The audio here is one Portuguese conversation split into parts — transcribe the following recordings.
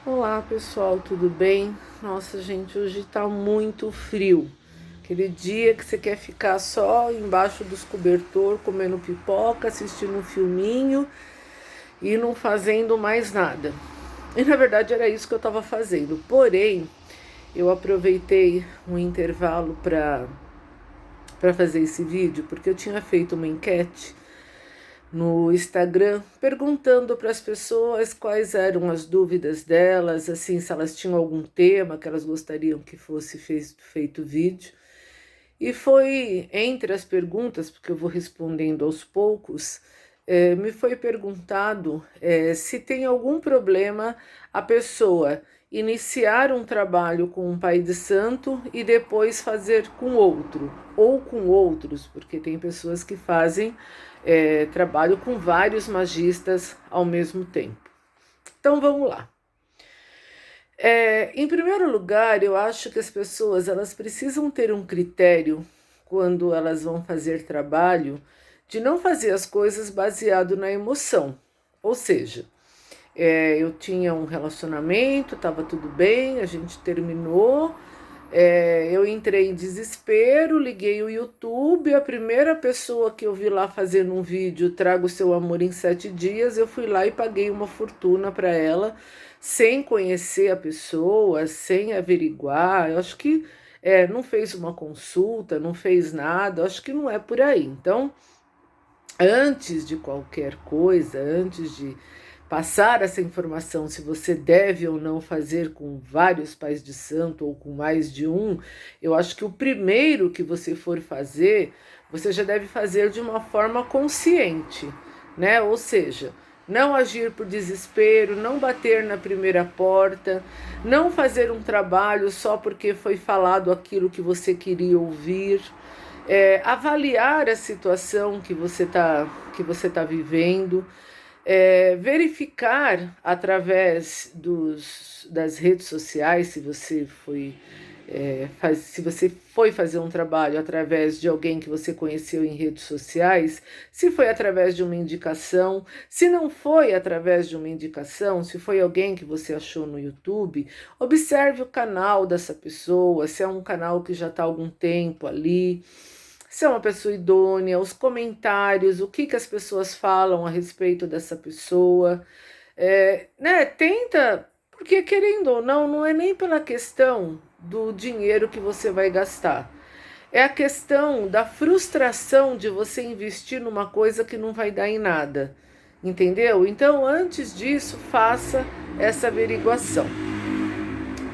Olá pessoal, tudo bem? Nossa gente, hoje tá muito frio. Aquele dia que você quer ficar só embaixo dos cobertor, comendo pipoca, assistindo um filminho e não fazendo mais nada. E na verdade era isso que eu estava fazendo. Porém, eu aproveitei um intervalo para fazer esse vídeo porque eu tinha feito uma enquete no Instagram perguntando para as pessoas quais eram as dúvidas delas, assim, se elas tinham algum tema que elas gostariam que fosse feito vídeo. E foi entre as perguntas, porque eu vou respondendo aos poucos, me foi perguntado se tem algum problema a pessoa iniciar um trabalho com um pai de santo e depois fazer com outro, ou com outros, porque tem pessoas que fazem trabalho com vários magistas ao mesmo tempo. Então vamos lá. Em primeiro lugar, eu acho que as pessoas elas precisam ter um critério quando elas vão fazer trabalho de não fazer as coisas baseado na emoção. Ou seja, eu tinha um relacionamento, estava tudo bem, a gente terminou, eu entrei em desespero, liguei o YouTube, a primeira pessoa que eu vi lá fazendo um vídeo, Traga o Seu Amor em 7 Dias, eu fui lá e paguei uma fortuna para ela, sem conhecer a pessoa, sem averiguar. Eu acho que não fez uma consulta, não fez nada, eu acho que não é por aí. Então, antes de qualquer coisa, antes de passar essa informação se você deve ou não fazer com vários pais de santo ou com mais de um, eu acho que o primeiro que você for fazer, você já deve fazer de uma forma consciente, né? Ou seja, não agir por desespero, não bater na primeira porta, não fazer um trabalho só porque foi falado aquilo que você queria ouvir. Avaliar a situação que você tá vivendo, verificar através das redes sociais, se você foi fazer um trabalho através de alguém que você conheceu em redes sociais, se foi através de uma indicação, se não foi através de uma indicação, se foi alguém que você achou no YouTube, observe o canal dessa pessoa, se é um canal que já está há algum tempo ali, se é uma pessoa idônea, os comentários, o que as pessoas falam a respeito dessa pessoa, né? Tenta, porque querendo ou não, não é nem pela questão do dinheiro que você vai gastar. É a questão da frustração de você investir numa coisa que não vai dar em nada. Entendeu? Então, antes disso, faça essa averiguação.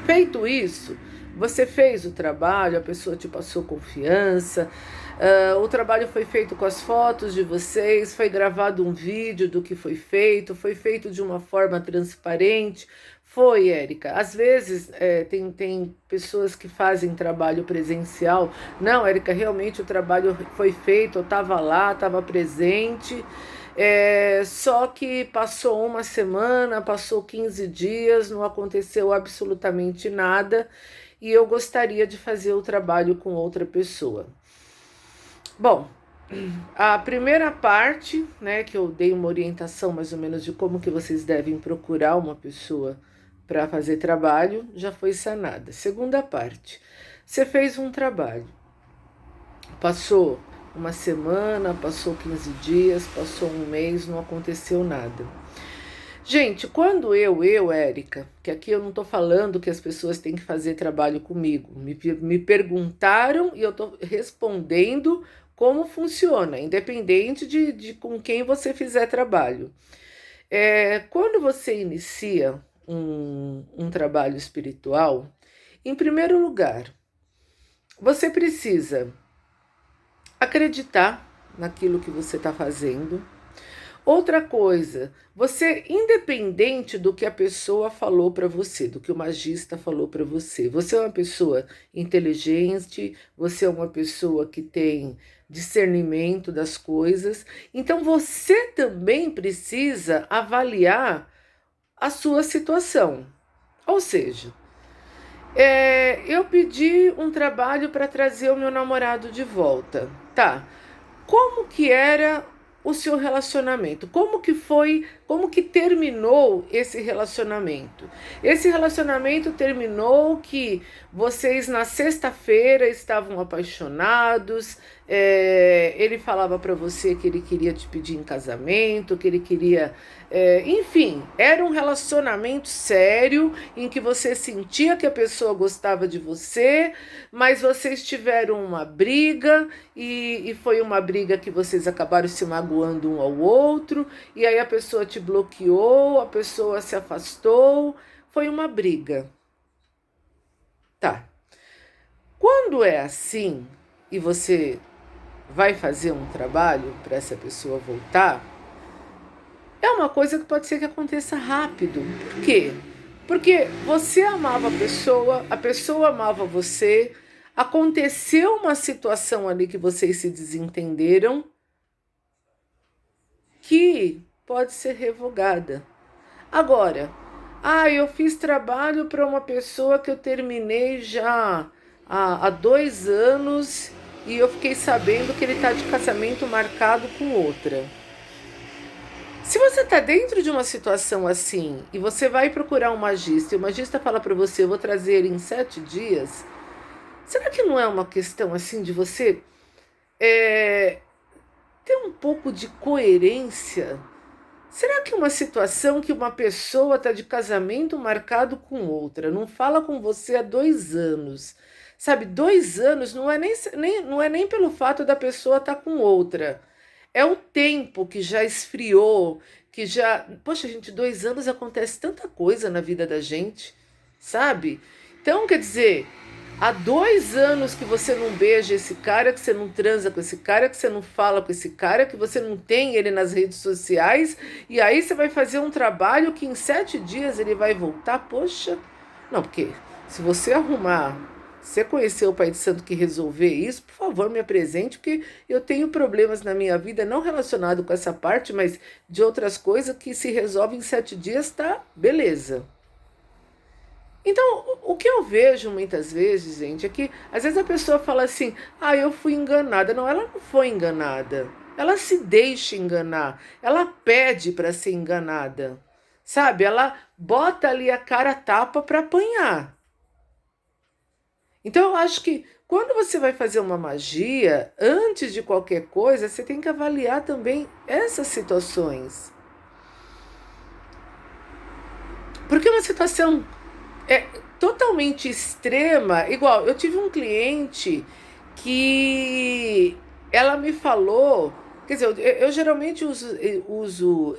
Feito isso, você fez o trabalho, a pessoa te passou confiança, o trabalho foi feito com as fotos de vocês, foi gravado um vídeo do que foi feito de uma forma transparente. Foi, Érica. Às vezes tem pessoas que fazem trabalho presencial. Não, Érica, realmente o trabalho foi feito, eu estava lá, estava presente. Só que passou uma semana, passou 15 dias, não aconteceu absolutamente nada e eu gostaria de fazer o trabalho com outra pessoa. Bom, a primeira parte, né, que eu dei uma orientação mais ou menos de como que vocês devem procurar uma pessoa para fazer trabalho, já foi sanada. Segunda parte, você fez um trabalho, passou uma semana, passou 15 dias, passou um mês, não aconteceu nada. Gente, quando Érica, que aqui eu não tô falando que as pessoas têm que fazer trabalho comigo, me perguntaram e eu tô respondendo como funciona, independente de com quem você fizer trabalho. Quando você inicia um trabalho espiritual, em primeiro lugar, você precisa acreditar naquilo que você está fazendo. Outra coisa, você, independente do que a pessoa falou para você, do que o magista falou para você é uma pessoa inteligente, você é uma pessoa que tem discernimento das coisas, então você também precisa avaliar a sua situação. Ou seja, eu pedi um trabalho para trazer o meu namorado de volta. Tá, como que era o seu relacionamento? Como que terminou esse relacionamento? Esse relacionamento terminou que vocês na sexta-feira estavam apaixonados, ele falava para você que ele queria te pedir em casamento, que ele queria, enfim, era um relacionamento sério em que você sentia que a pessoa gostava de você, mas vocês tiveram uma briga e foi uma briga que vocês acabaram se magoando um ao outro, e aí a pessoa te bloqueou, a pessoa se afastou, foi uma briga. Tá. Quando é assim e você vai fazer um trabalho para essa pessoa voltar, é uma coisa que pode ser que aconteça rápido. Por quê? Porque você amava a pessoa amava você, aconteceu uma situação ali que vocês se desentenderam, que pode ser revogada. Agora, eu fiz trabalho para uma pessoa que eu terminei já há 2 anos e eu fiquei sabendo que ele está de casamento marcado com outra. Se você está dentro de uma situação assim e você vai procurar um magista e o magista fala para você, eu vou trazer ele em 7 dias, será que não é uma questão assim de você ter um pouco de coerência? Será que uma situação que uma pessoa está de casamento marcado com outra, não fala com você há 2 anos, sabe? 2 anos não é nem pelo fato da pessoa estar com outra, é o tempo que já esfriou, que já. Poxa, gente, 2 anos acontece tanta coisa na vida da gente, sabe? Então, quer dizer, há 2 anos que você não beija esse cara, que você não transa com esse cara, que você não fala com esse cara, que você não tem ele nas redes sociais, e aí você vai fazer um trabalho que em 7 dias ele vai voltar. Poxa, não, porque se você arrumar, você conheceu o Pai de Santo que resolver isso, por favor, me apresente, porque eu tenho problemas na minha vida, não relacionado com essa parte, mas de outras coisas que se resolvem em 7 dias, tá? Beleza. Então, o que eu vejo muitas vezes, gente, é que às vezes a pessoa fala assim, eu fui enganada. Não, ela não foi enganada. Ela se deixa enganar. Ela pede para ser enganada. Sabe? Ela bota ali a cara a tapa para apanhar. Então, eu acho que quando você vai fazer uma magia, antes de qualquer coisa, você tem que avaliar também essas situações. Porque uma situação é totalmente extrema, igual eu tive um cliente que ela me falou, quer dizer, eu geralmente uso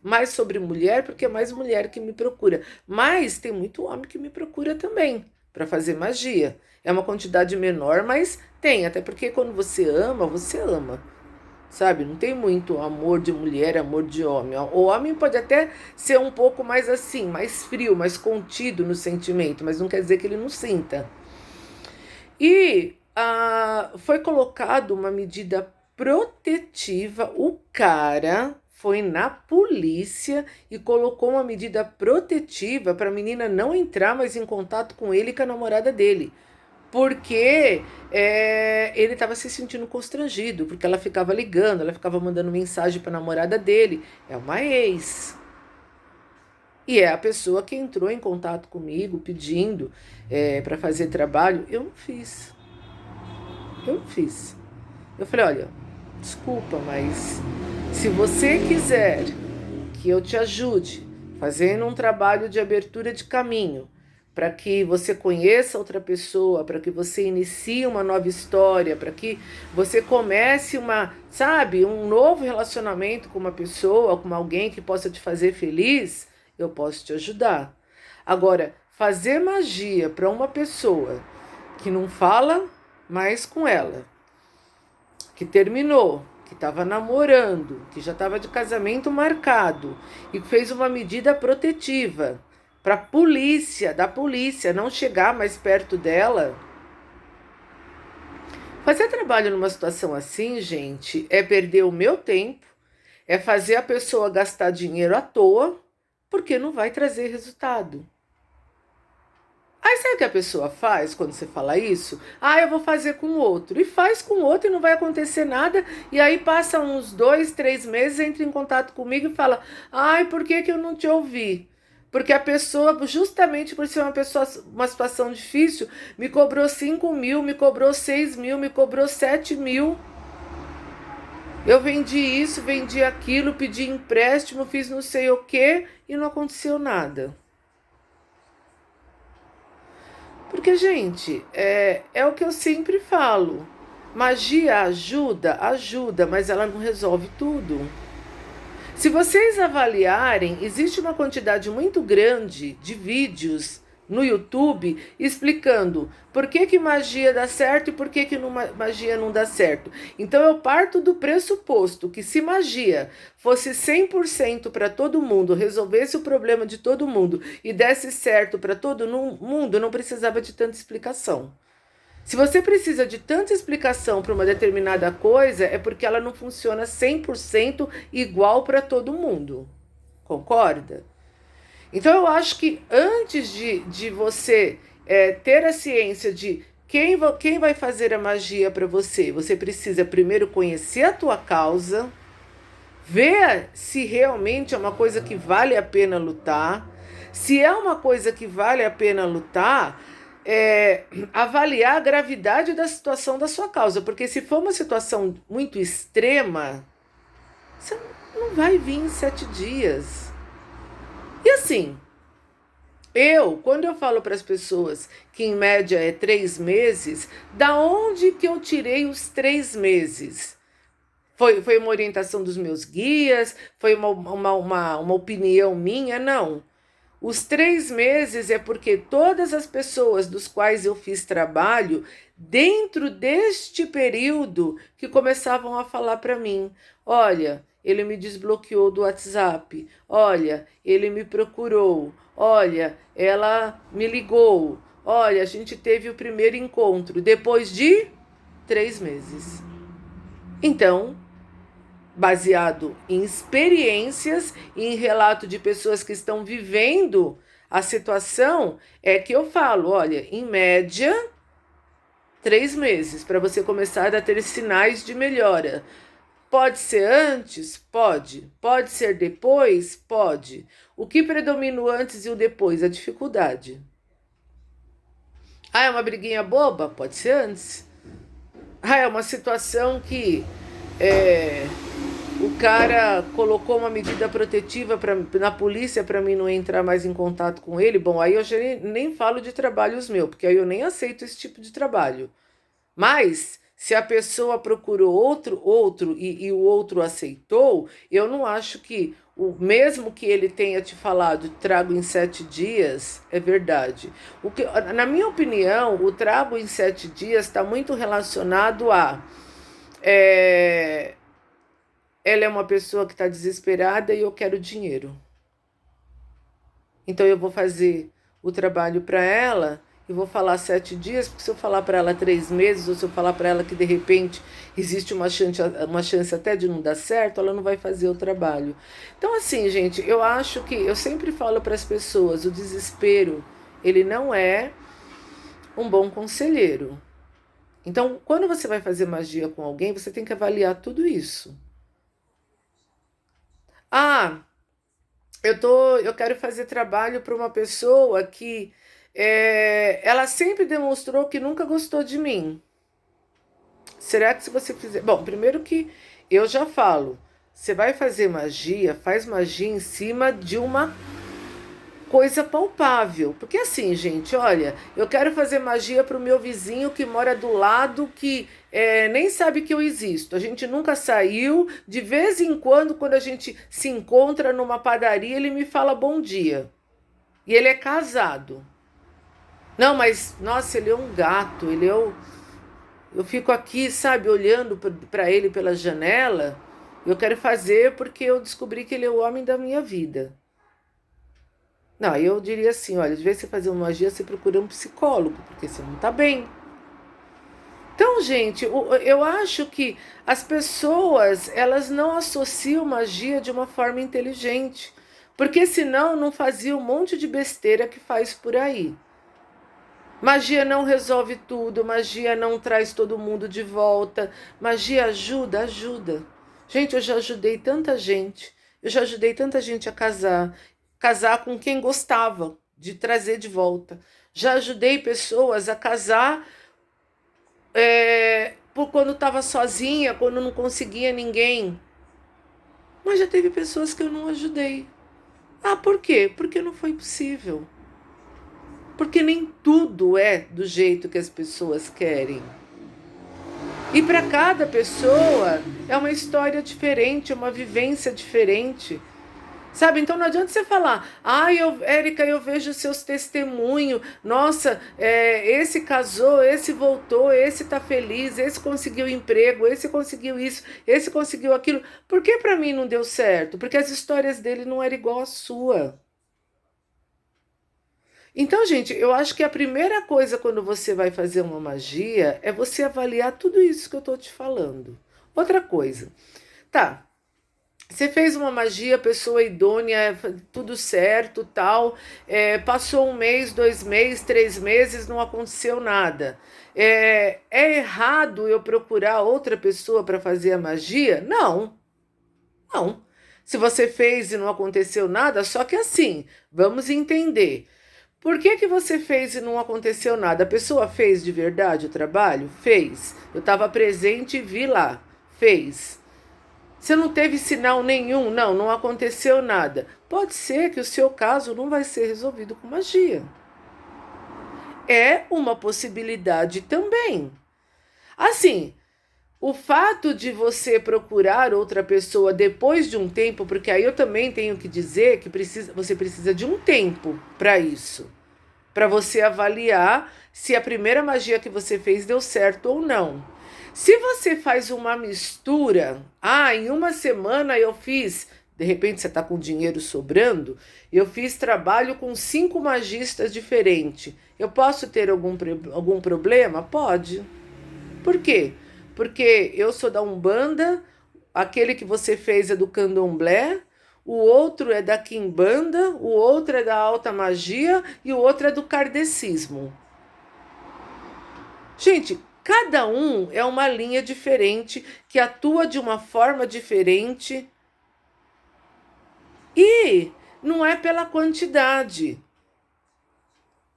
mais sobre mulher, porque é mais mulher que me procura, mas tem muito homem que me procura também para fazer magia. É uma quantidade menor, mas tem, até porque quando você ama. Sabe, não tem muito amor de mulher, amor de homem. O homem pode até ser um pouco mais assim, mais frio, mais contido no sentimento, mas não quer dizer que ele não sinta. E foi colocado uma medida protetiva, o cara foi na polícia e colocou uma medida protetiva para a menina não entrar mais em contato com ele e com a namorada dele. Porque ele estava se sentindo constrangido, porque ela ficava ligando, ela ficava mandando mensagem para a namorada dele. É uma ex. E é a pessoa que entrou em contato comigo pedindo para fazer trabalho. Eu não fiz. Eu não fiz. Eu falei, olha, desculpa, mas se você quiser que eu te ajude fazendo um trabalho de abertura de caminho, para que você conheça outra pessoa, para que você inicie uma nova história, para que você comece um novo relacionamento com uma pessoa, com alguém que possa te fazer feliz, eu posso te ajudar. Agora, fazer magia para uma pessoa que não fala mais com ela, que terminou, que estava namorando, que já estava de casamento marcado e fez uma medida protetiva para da polícia não chegar mais perto dela. Fazer trabalho numa situação assim, gente, é perder o meu tempo, é fazer a pessoa gastar dinheiro à toa, porque não vai trazer resultado. Aí sabe o que a pessoa faz quando você fala isso? Ah, eu vou fazer com o outro. E faz com o outro e não vai acontecer nada. E aí passa uns 2, 3 meses, entra em contato comigo e fala: ai, por que que eu não te ouvi? Porque a pessoa, justamente por ser uma situação difícil, me cobrou 5.000, me cobrou 6.000, me cobrou 7.000. Eu vendi isso, vendi aquilo, pedi empréstimo, fiz não sei o que e não aconteceu nada. Porque, gente, é o que eu sempre falo. Magia ajuda, ajuda, mas ela não resolve tudo. Se vocês avaliarem, existe uma quantidade muito grande de vídeos no YouTube explicando por que que magia dá certo e por que que magia não dá certo. Então eu parto do pressuposto que se magia fosse 100% para todo mundo, resolvesse o problema de todo mundo e desse certo para todo mundo, não precisava de tanta explicação. Se você precisa de tanta explicação para uma determinada coisa, é porque ela não funciona 100% igual para todo mundo. Concorda? Então eu acho que antes de você ter a ciência de quem vai fazer a magia para você, você precisa primeiro conhecer a tua causa, ver se realmente é uma coisa que vale a pena lutar. Se é uma coisa que vale a pena lutar, avaliar a gravidade da situação da sua causa. Porque se for uma situação muito extrema, você não vai vir em 7 dias. E assim, quando eu falo para as pessoas que em média é 3 meses, da onde que eu tirei os 3 meses? Foi uma orientação dos meus guias? Foi uma opinião minha? Não. Os 3 meses é porque todas as pessoas dos quais eu fiz trabalho, dentro deste período, que começavam a falar para mim: olha, ele me desbloqueou do WhatsApp, olha, ele me procurou, olha, ela me ligou, olha, a gente teve o primeiro encontro depois de 3 meses. Então, baseado em experiências e em relato de pessoas que estão vivendo a situação, é que eu falo, olha, em média, 3 meses para você começar a ter sinais de melhora. Pode ser antes? Pode. Pode ser depois? Pode. O que predomina o antes e o depois? A dificuldade. Ah, é uma briguinha boba? Pode ser antes. Ah, é uma situação que o cara colocou uma medida protetiva na polícia para mim não entrar mais em contato com ele. Bom, aí eu já nem falo de trabalhos meus, porque aí eu nem aceito esse tipo de trabalho. Mas se a pessoa procurou outro e o outro aceitou, eu não acho que mesmo que ele tenha te falado trago em 7 dias, é verdade. Na minha opinião, o trago em 7 dias está muito relacionado a ela é uma pessoa que está desesperada e eu quero dinheiro. Então eu vou fazer o trabalho para ela e vou falar 7 dias, porque se eu falar para ela 3 meses, ou se eu falar para ela que de repente existe uma chance até de não dar certo, ela não vai fazer o trabalho. Então assim, gente, eu acho que eu sempre falo para as pessoas, o desespero, ele não é um bom conselheiro. Então, quando você vai fazer magia com alguém, você tem que avaliar tudo isso. Ah, eu quero fazer trabalho para uma pessoa que ela sempre demonstrou que nunca gostou de mim. Será que se você fizer... Bom, primeiro que eu já falo, você vai fazer magia, faz magia em cima de uma coisa palpável. Porque assim, gente, olha, eu quero fazer magia para o meu vizinho que mora do lado, que nem sabe que eu existo. A gente nunca saiu. De vez em quando a gente se encontra numa padaria, ele me fala bom dia. E ele é casado. Não, mas, nossa, ele é um gato. Eu fico aqui, sabe, olhando para ele pela janela. Eu quero fazer porque eu descobri que ele é o homem da minha vida. Não, eu diria assim, olha, de vez em você fazer uma magia, você procura um psicólogo, porque você não tá bem. Então, gente, eu acho que as pessoas, elas não associam magia de uma forma inteligente, porque senão não fazia um monte de besteira que faz por aí. Magia não resolve tudo, magia não traz todo mundo de volta. Magia ajuda, ajuda. Gente, eu já ajudei tanta gente. Eu já ajudei tanta gente a casar, casar com quem gostava de trazer de volta. Já ajudei pessoas a casar por quando estava sozinha, quando não conseguia ninguém. Mas já teve pessoas que eu não ajudei. Ah, por quê? Porque não foi possível. Porque nem tudo é do jeito que as pessoas querem. E para cada pessoa é uma história diferente, uma vivência diferente. Sabe? Então não adianta você falar, Érica, eu vejo seus testemunhos, nossa, esse casou, esse voltou, esse tá feliz, esse conseguiu emprego, esse conseguiu isso, esse conseguiu aquilo. Por que para mim não deu certo? Porque as histórias dele não eram igual à sua. Então, gente, eu acho que a primeira coisa quando você vai fazer uma magia é você avaliar tudo isso que eu tô te falando. Outra coisa, tá, você fez uma magia, pessoa idônea, tudo certo, tal. Passou um mês, 2 meses, 3 meses, não aconteceu nada. É errado eu procurar outra pessoa para fazer a magia? Não, não. Se você fez e não aconteceu nada, só que assim, vamos entender. Por que que você fez e não aconteceu nada? A pessoa fez de verdade o trabalho? Fez. Eu estava presente e vi lá. Fez. Você não teve sinal nenhum? Não, não aconteceu nada. Pode ser que o seu caso não vai ser resolvido com magia. É uma possibilidade também. Assim, o fato de você procurar outra pessoa depois de um tempo, porque aí eu também tenho que dizer que você precisa de um tempo para isso, para você avaliar se a primeira magia que você fez deu certo ou não. Se você faz uma mistura, em uma semana eu fiz, de repente você está com dinheiro sobrando, eu fiz trabalho com 5 magistas diferentes. Eu posso ter algum problema? Pode. Por quê? Porque eu sou da Umbanda, aquele que você fez é do Candomblé, o outro é da Quimbanda, o outro é da Alta Magia e o outro é do Kardecismo. Gente, cada um é uma linha diferente, que atua de uma forma diferente e não é pela quantidade.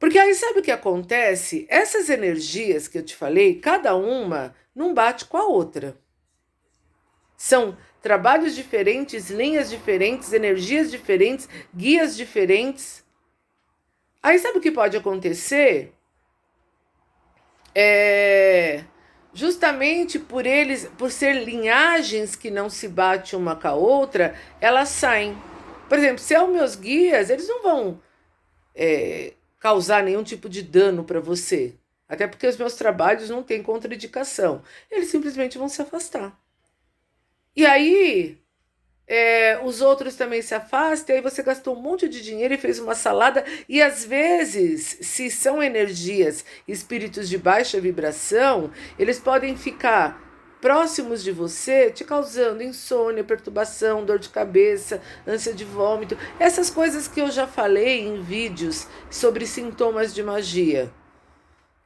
Porque aí sabe o que acontece? Essas energias que eu te falei, cada uma não bate com a outra. São trabalhos diferentes, linhas diferentes, energias diferentes, guias diferentes. Aí sabe o que pode acontecer? É justamente por ser linhagens que não se batem uma com a outra, elas saem. Por exemplo, se é os meus guias, eles não vão causar nenhum tipo de dano para você. Até porque os meus trabalhos não têm contraindicação. Eles simplesmente vão se afastar. E aí, os outros também se afastam, e aí você gastou um monte de dinheiro e fez uma salada. E às vezes, se são energias, espíritos de baixa vibração, eles podem ficar próximos de você, te causando insônia, perturbação, dor de cabeça, ânsia de vômito, essas coisas que eu já falei em vídeos sobre sintomas de magia.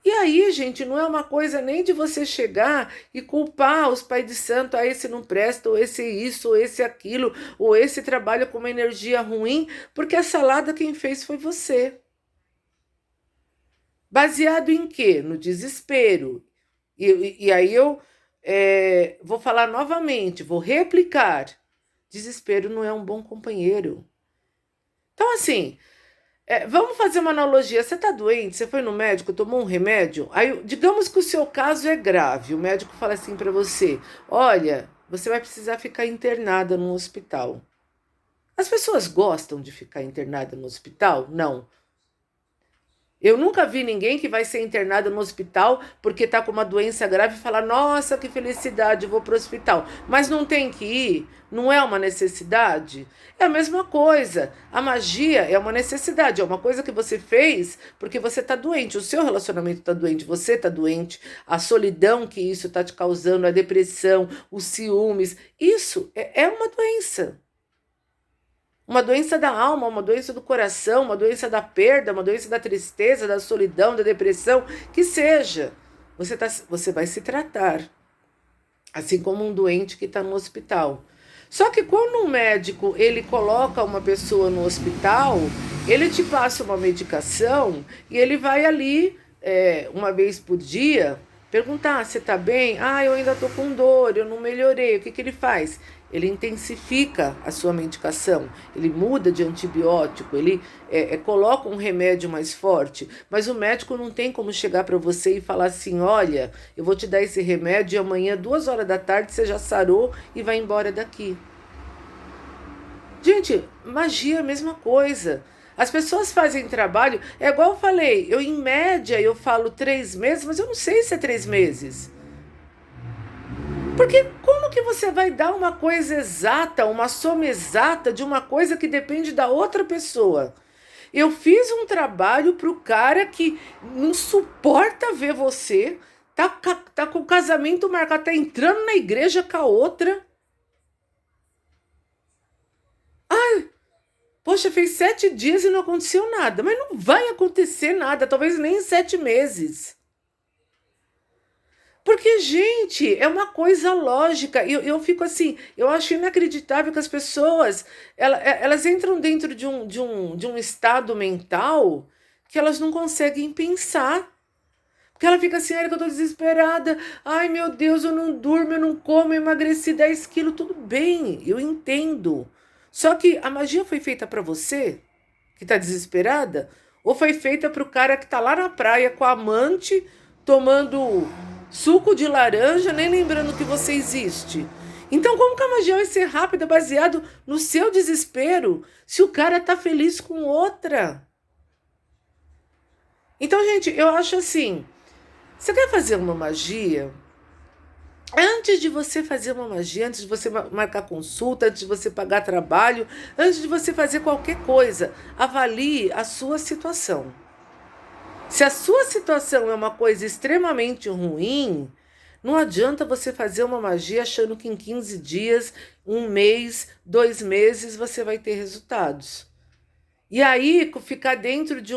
E aí, gente, não é uma coisa nem de você chegar e culpar os pais de santo, esse não presta, ou esse isso, ou esse aquilo, ou esse trabalha com uma energia ruim, porque a salada quem fez foi você. Baseado em quê? No desespero. E aí eu vou falar novamente, vou replicar. Desespero não é um bom companheiro. Então, assim, vamos fazer uma analogia. Você está doente, você foi no médico, tomou um remédio. Aí, digamos que o seu caso é grave. O médico fala assim para você: olha, você vai precisar ficar internada no hospital. As pessoas gostam de ficar internada no hospital? Não. Eu nunca vi ninguém que vai ser internado no hospital porque está com uma doença grave e falar: nossa, que felicidade, vou para o hospital. Mas não tem que ir? Não é uma necessidade? É a mesma coisa. A magia é uma necessidade, é uma coisa que você fez porque você está doente, o seu relacionamento está doente, você está doente, a solidão que isso está te causando, a depressão, os ciúmes. Isso é uma doença. uma doença da alma, uma doença do coração, uma doença da perda, uma doença da tristeza, da solidão, da depressão, que seja. Você vai se tratar, assim como um doente que está no hospital. Só que quando um médico ele coloca uma pessoa no hospital, ele te passa uma medicação e ele vai ali uma vez por dia perguntar: você está bem? Ah, eu ainda estou com dor, eu não melhorei. O que ele faz? Ele intensifica a sua medicação, ele muda de antibiótico, ele coloca um remédio mais forte, mas o médico não tem como chegar para você e falar assim: olha, eu vou te dar esse remédio e amanhã, 2 horas da tarde, você já sarou e vai embora daqui. Gente, magia é a mesma coisa. As pessoas fazem trabalho, é igual eu falei, eu em média eu falo 3 meses, mas eu não sei se é 3 meses. Porque como que você vai dar uma coisa exata, uma soma exata de uma coisa que depende da outra pessoa? Eu fiz um trabalho para o cara que não suporta ver você, tá com o casamento marcado, tá entrando na igreja com a outra. Poxa, fez 7 dias e não aconteceu nada. Mas não vai acontecer nada, talvez nem em 7 meses. Porque, gente, é uma coisa lógica. Eu fico assim, eu acho inacreditável que as pessoas elas entram dentro de um estado mental que elas não conseguem pensar. Porque ela fica assim: Érica, eu tô desesperada. Ai, meu Deus, eu não durmo, eu não como, eu emagreci 10 quilos. Tudo bem, eu entendo. Só que a magia foi feita para você, que tá desesperada, ou foi feita para o cara que tá lá na praia com a amante, tomando suco de laranja, nem lembrando que você existe. Então, como que a magia vai ser rápida, baseado no seu desespero, se o cara tá feliz com outra? Então, gente, eu acho assim, você quer fazer uma magia? Antes de você fazer uma magia, antes de você marcar consulta, antes de você pagar trabalho, antes de você fazer qualquer coisa, avalie a sua situação. Se a sua situação é uma coisa extremamente ruim, não adianta você fazer uma magia achando que em 15 dias, 1 mês, 2 meses você vai ter resultados. E aí ficar dentro de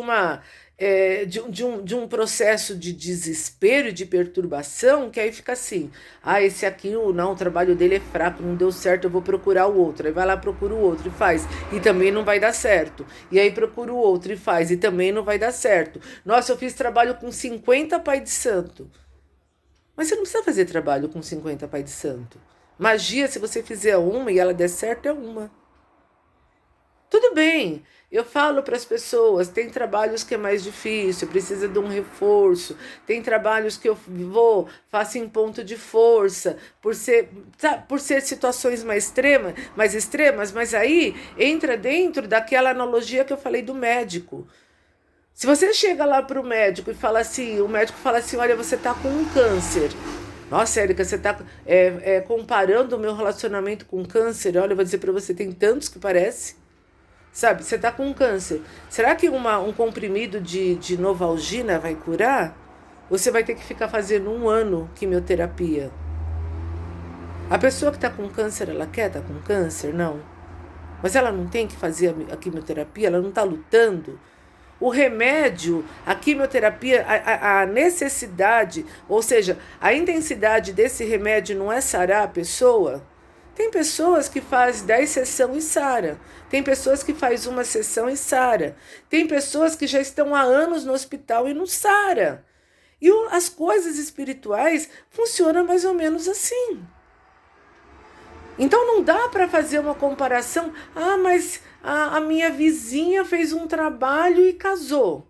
um processo de desespero e de perturbação, que aí fica assim: ah, esse aqui, não, o trabalho dele é fraco, não deu certo, eu vou procurar o outro. Aí vai lá, procura o outro e faz, e também não vai dar certo. E aí procura o outro e faz, e também não vai dar certo. Nossa, eu fiz trabalho com 50 pai de santo. Mas você não precisa fazer trabalho com 50 pai de santo. Magia, se você fizer uma e ela der certo, é uma. Tudo bem, eu falo para as pessoas, tem trabalhos que é mais difícil, precisa de um reforço, tem trabalhos que eu faço em ponto de força, por ser situações mais extremas, mas aí entra dentro daquela analogia que eu falei do médico. Se você chega lá para o médico e fala assim, o médico fala assim: olha, você está com um câncer. Nossa, Érica, você está comparando o meu relacionamento com câncer? Olha, eu vou dizer para você, tem tantos que parece. Sabe, você está com um câncer. Será que um comprimido de Novalgina vai curar? Você vai ter que ficar fazendo 1 ano quimioterapia. A pessoa que está com câncer, ela quer estar com câncer? Não. Mas ela não tem que fazer a quimioterapia? Ela não está lutando? O remédio, a quimioterapia, a necessidade, ou seja, a intensidade desse remédio não é sarar a pessoa? Tem pessoas que fazem 10 sessões e sara. Tem pessoas que fazem uma sessão e sara. Tem pessoas que já estão há anos no hospital e não sara. E as coisas espirituais funcionam mais ou menos assim. Então não dá para fazer uma comparação. Ah, mas a minha vizinha fez um trabalho e casou.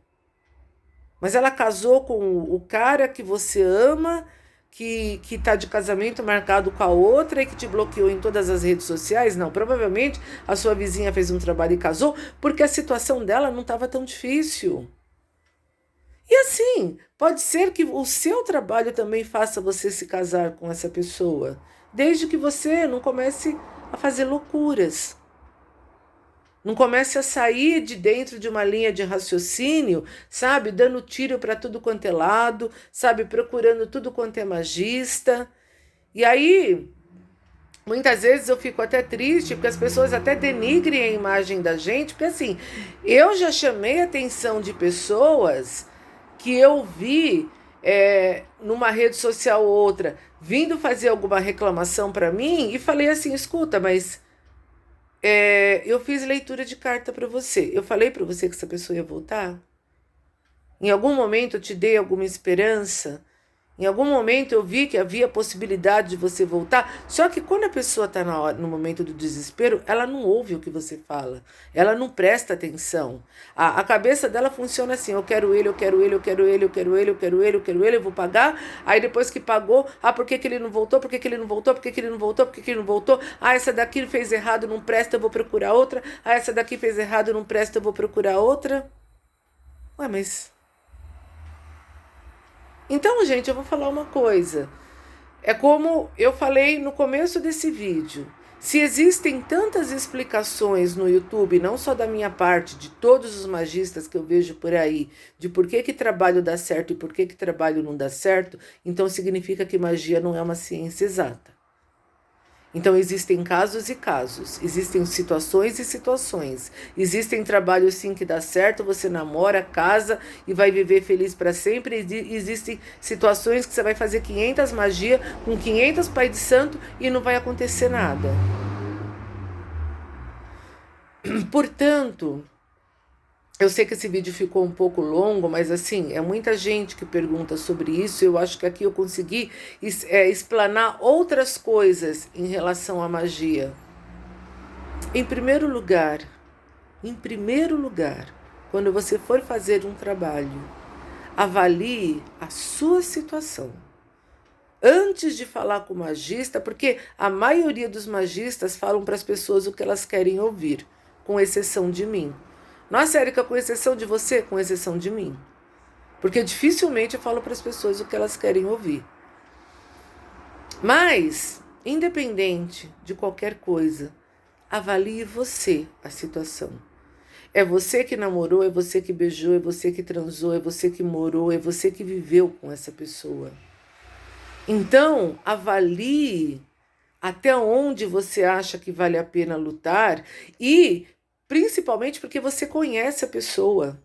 Mas ela casou com o cara que você ama, que está de casamento marcado com a outra e que te bloqueou em todas as redes sociais? Não, provavelmente a sua vizinha fez um trabalho e casou porque a situação dela não estava tão difícil. E assim, pode ser que o seu trabalho também faça você se casar com essa pessoa, desde que você não comece a fazer loucuras. Não comece a sair de dentro de uma linha de raciocínio, sabe? Dando tiro para tudo quanto é lado, sabe? Procurando tudo quanto é magista. E aí Muitas vezes eu fico até triste, porque as pessoas até denigrem a imagem da gente, porque assim, eu já chamei a atenção de pessoas que eu vi numa rede social ou outra, vindo fazer alguma reclamação para mim, e falei assim, escuta, mas eu fiz leitura de carta para você, eu falei para você que essa pessoa ia voltar? Em algum momento eu te dei alguma esperança? Em algum momento eu vi que havia possibilidade de você voltar. Só que quando a pessoa está no momento do desespero, ela não ouve o que você fala. Ela não presta atenção. A cabeça dela funciona assim: eu quero ele, eu quero ele, eu quero ele, eu quero ele, eu quero ele, eu quero ele, eu vou pagar. Aí depois que pagou, por que ele não voltou? Por que ele não voltou? Por que ele não voltou? Por que ele não voltou? Essa daqui fez errado, não presta, eu vou procurar outra. Essa daqui fez errado, não presta, eu vou procurar outra. Ué, mas. Então, gente, eu vou falar uma coisa. É como eu falei no começo desse vídeo. Se existem tantas explicações no YouTube, não só da minha parte, de todos os magistas que eu vejo por aí, de por que trabalho dá certo e por que trabalho não dá certo, então significa que magia não é uma ciência exata. Então existem casos e casos, existem situações e situações, existem trabalhos sim que dá certo, você namora, casa e vai viver feliz para sempre, existem situações que você vai fazer 500 magia com 500 pai de santo e não vai acontecer nada. Portanto, eu sei que esse vídeo ficou um pouco longo, mas assim, é muita gente que pergunta sobre isso. Eu acho que aqui eu consegui explanar outras coisas em relação à magia. Em primeiro lugar, quando você for fazer um trabalho, avalie a sua situação. Antes de falar com o magista, porque a maioria dos magistas falam para as pessoas o que elas querem ouvir, com exceção de mim. Nossa, Érica, com exceção de você, com exceção de mim. Porque dificilmente eu falo para as pessoas o que elas querem ouvir. Mas, independente de qualquer coisa, avalie você a situação. É você que namorou, é você que beijou, é você que transou, é você que morou, é você que viveu com essa pessoa. Então, avalie até onde você acha que vale a pena lutar e principalmente porque você conhece a pessoa.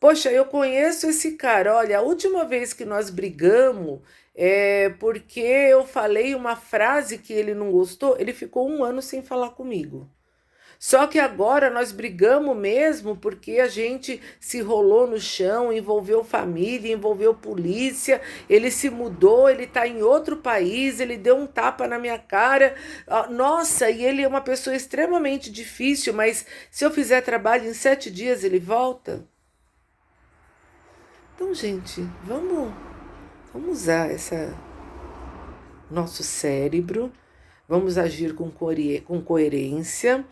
Poxa, eu conheço esse cara. Olha, a última vez que nós brigamos é porque eu falei uma frase que ele não gostou, ele ficou 1 ano sem falar comigo. Só que agora nós brigamos mesmo porque a gente se rolou no chão, envolveu família, envolveu polícia, ele se mudou, ele está em outro país, ele deu um tapa na minha cara. Nossa, e ele é uma pessoa extremamente difícil, mas se eu fizer trabalho em 7 dias ele volta? Então, gente, vamos usar nosso cérebro, vamos agir com coerência.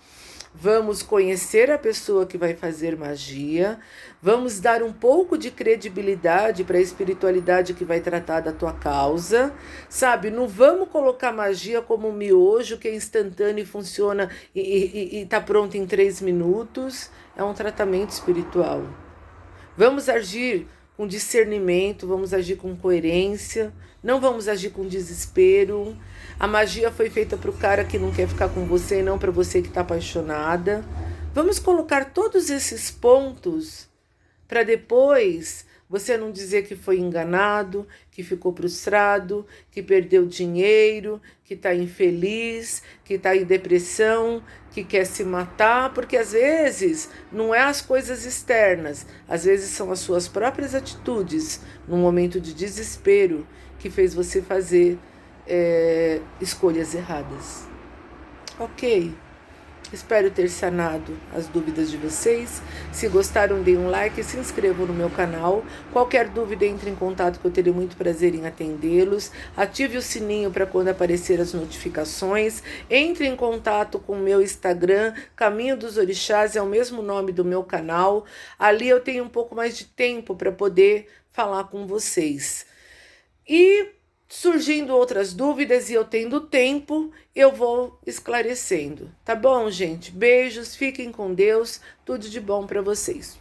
Vamos conhecer a pessoa que vai fazer magia, vamos dar um pouco de credibilidade para a espiritualidade que vai tratar da tua causa, sabe? Não vamos colocar magia como um miojo que é instantâneo e funciona e está pronto em 3 minutos. É um tratamento espiritual. Vamos agir com discernimento, vamos agir com coerência, não vamos agir com desespero. A magia foi feita para o cara que não quer ficar com você e não para você que está apaixonada. Vamos colocar todos esses pontos para depois você não dizer que foi enganado, que ficou frustrado, que perdeu dinheiro, que está infeliz, que está em depressão, que quer se matar, porque às vezes não é as coisas externas, às vezes são as suas próprias atitudes, num momento de desespero, que fez você fazer escolhas erradas. Ok? Espero ter sanado as dúvidas de vocês. Se gostaram, deem um like e se inscrevam no meu canal. Qualquer dúvida, entre em contato que eu terei muito prazer em atendê-los. Ative o sininho para quando aparecer as notificações. Entre em contato com o meu Instagram, Caminho dos Orixás, é o mesmo nome do meu canal. Ali eu tenho um pouco mais de tempo para poder falar com vocês. E surgindo outras dúvidas e eu tendo tempo, eu vou esclarecendo. Tá bom, gente? Beijos, fiquem com Deus, tudo de bom para vocês.